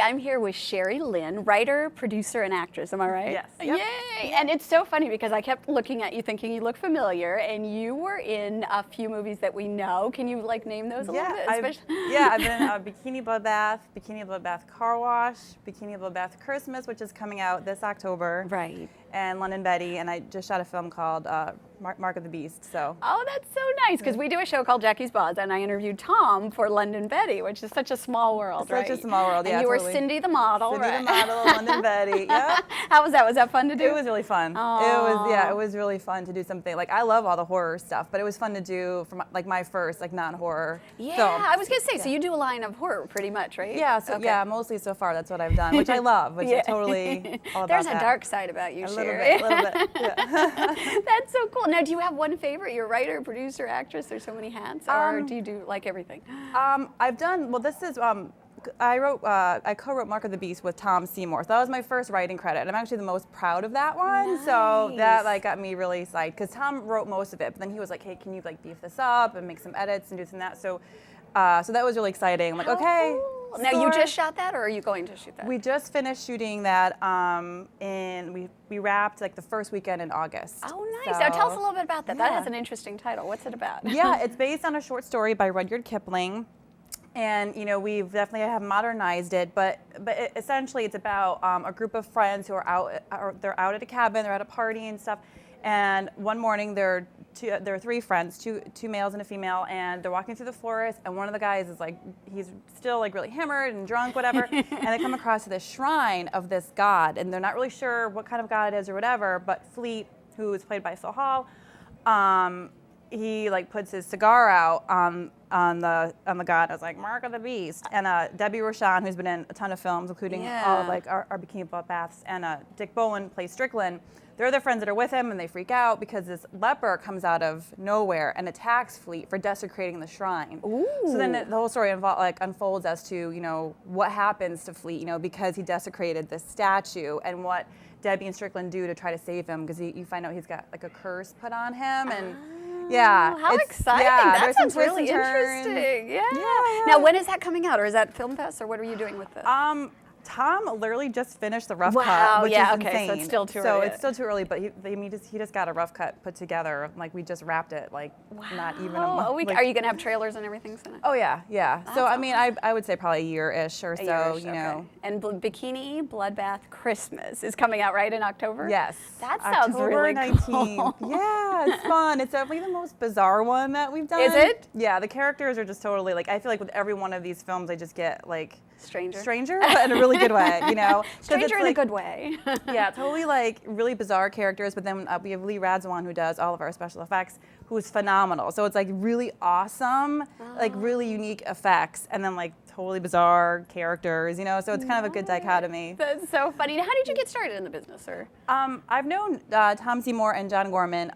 I'm here with Sheri Lynn, writer, producer, and actress. Am I right? Yes. Yep. Yay! And it's so funny because I kept looking at you thinking you look familiar, and you were in a few movies that we know. Can you like name those a little bit? I've been in Bikini Bloodbath Car Wash, Bikini Bloodbath Christmas, which is coming out this October. Right. And Lynn and Betty, and I just shot a film called Mark of the Beast. So. Oh, that's so nice, because we do a show called Jackie's Buzz, and I interviewed Tom for Lynn and Betty, which is such a small world, Such a small world, yeah. And you totally. were Cindy the model, Cindy right? the model, Lynn and Betty. Yep. How was that? Was that fun to do? It was really fun. Aww. It was really fun to do something. Like, I love all the horror stuff, but it was fun to do for my first like non-horror film. I was gonna say, so you do a line of horror pretty much, right? Yeah, so yeah, mostly so far that's what I've done, which I love, which is totally all about There's that. a dark side about you, A little bit, yeah. That's so cool. Now, do you have one favorite? You're a writer, producer, actress. There's so many hats, or do you do like everything? I've done, well, this is, I co-wrote Mark of the Beast with Tom Seymour. So that was my first writing credit, and I'm actually the most proud of that one. Nice. So that like got me really psyched, because Tom wrote most of it, but then he was like, hey, can you like beef this up and make some edits and do this and that? So that was really exciting. I'm like, okay. Cool. Now, you just shot that, or are you going to shoot that? We just finished shooting that, and we wrapped like the first weekend in August. Oh, nice. So, now, tell us a little bit about that. yeah. That has an interesting title. What's it about? Yeah, it's based on a short story by Rudyard Kipling. And you know, we've definitely have modernized it, but essentially it's about a group of friends who are they're out at a cabin, they're at a party and stuff. And one morning there are three friends, two males and a female, and they're walking through the forest, and one of the guys is like, he's still like really hammered and drunk, whatever, and they come across this shrine of this god, and they're not really sure what kind of god it is or whatever, but Fleet, who is played by Phil Hall, he like puts his cigar out on the god. I was like, Mark of the Beast. And Debbie Rochon, who's been in a ton of films, including all of like our Bikini Bloodbaths, and Dick Bowen plays Strickland. They're the friends that are with him, and they freak out because this leper comes out of nowhere and attacks Fleet for desecrating the shrine. Ooh. So then the whole story unfolds as to, you know, what happens to Fleet, you know, because he desecrated this statue, and what Debbie and Strickland do to try to save him, because you find out he's got like a curse put on him, and yeah. How exciting. Yeah, that sounds really interesting. Yeah. Now, when is that coming out, or is that Film Fest, or what are you doing with this? Tom literally just finished the rough Wow, cut, which is okay, insane. so it's still too early. So it's still too early, but he just got a rough cut put together. Like, we just wrapped it, like, not even a month. Like, are you going to have trailers and everything soon? Oh, yeah. So, I mean, I would say probably a year-ish or so, you know. And Bikini Bloodbath Christmas is coming out, right, in October? Yes. That sounds October really 19th. cool. Yeah, it's fun. It's definitely the most bizarre one that we've done. Is it? Yeah, the characters are just totally, like, I feel like with every one of these films, I just get, like, stranger, but in a really good way, you know. Stranger in like, a good way. Yeah, totally like really bizarre characters, but then we have Lee Radzwan, who does all of our special effects, who is phenomenal. So it's like really awesome, like really unique effects, and then like totally bizarre characters, you know. So it's kind of a good dichotomy. That's so funny. Now, how did you get started in the business, sir? I've known Tom Seymour and John Gorman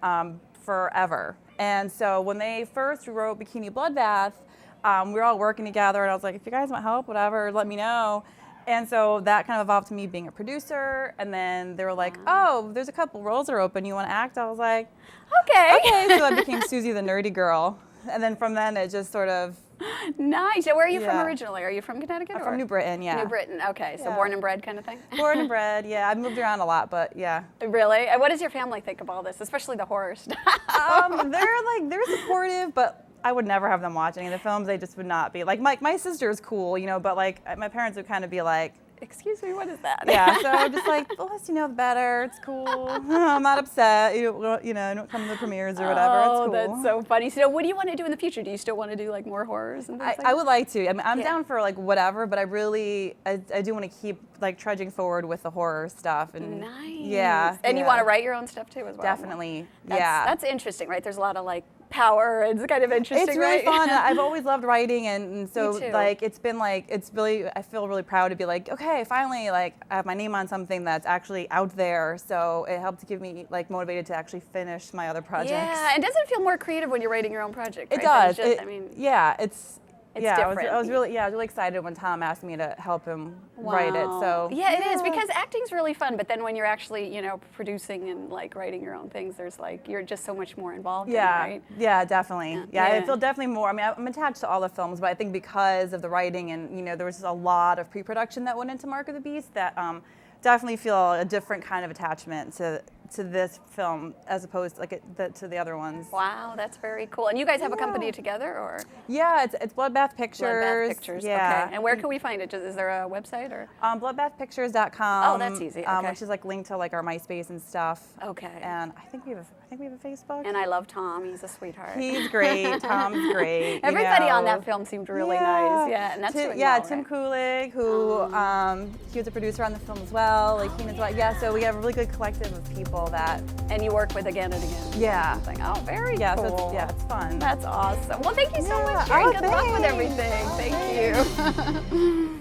forever, and so when they first wrote Bikini Bloodbath, we were all working together, and I was like, if you guys want help, whatever, let me know. And so that kind of evolved to me being a producer, and then they were like, oh, there's a couple roles that are open, you want to act? I was like, okay. So I became Susie the nerdy girl, and then from then it just sort of. Nice. Where are you from originally? Are you from Connecticut? I'm from New Britain, yeah. New Britain, okay. So born and bred kind of thing? Born and bred, yeah. I've moved around a lot, but yeah. Really? And what does your family think of all this, especially the horror stuff? They're supportive, but I would never have them watch any of the films. They just would not be. Like, my sister's cool, you know, but like my parents would kind of be like, excuse me, what is that? Yeah, so just like, the less you know, the better. It's cool. I'm not upset. You don't come to the premieres or whatever. It's cool. Oh, that's so funny. So what do you want to do in the future? Do you still want to do like more horrors and things like that? I would like to. I mean, I'm down for like whatever, but I do want to keep like trudging forward with the horror stuff. And nice. Yeah. And you want to write your own stuff too as well? Definitely. That's interesting, right? There's a lot of like power. It's kind of interesting. It's really right? fun. I've always loved writing, and so like I feel really proud to be like, okay, finally, like I have my name on something that's actually out there. So it helped give me like motivated to actually finish my other projects. Yeah, and doesn't it feel more creative when you're writing your own project? It right? does. It's yeah, different. I was really excited when Tom asked me to help him write it. Wow. So yeah, it is because acting's really fun, but then when you're actually, producing and like writing your own things, there's like you're just so much more involved in it, right? Yeah, definitely. Yeah, Yeah. I feel definitely more. I mean, I'm attached to all the films, but I think because of the writing and there was a lot of pre-production that went into Mark of the Beast that definitely feel a different kind of attachment to this film as opposed to the other ones. Wow, that's very cool. And you guys have a company together, or? Yeah, it's Bloodbath Pictures. Bloodbath Pictures. Yeah. Okay. And where can we find it? Is there a website or? Bloodbathpictures.com. Oh, that's easy. Okay. Which is like linked to like our MySpace and stuff. Okay. And I think we have a Facebook. And I love Tom. He's a sweetheart. He's great. Tom's great. Everybody on that film seemed really nice. Yeah, and that's doing well, Tim right? Kulig, who he was a producer on the film as well. Like he as well. Yeah, so we have a really good collective of people that. And you work with again and again. Yeah. Something. Oh, very Yeah, cool. so it's fun. That's awesome. Well, thank you so much, Yeah. Sheri. Oh, Good luck with thanks. everything. Thank you.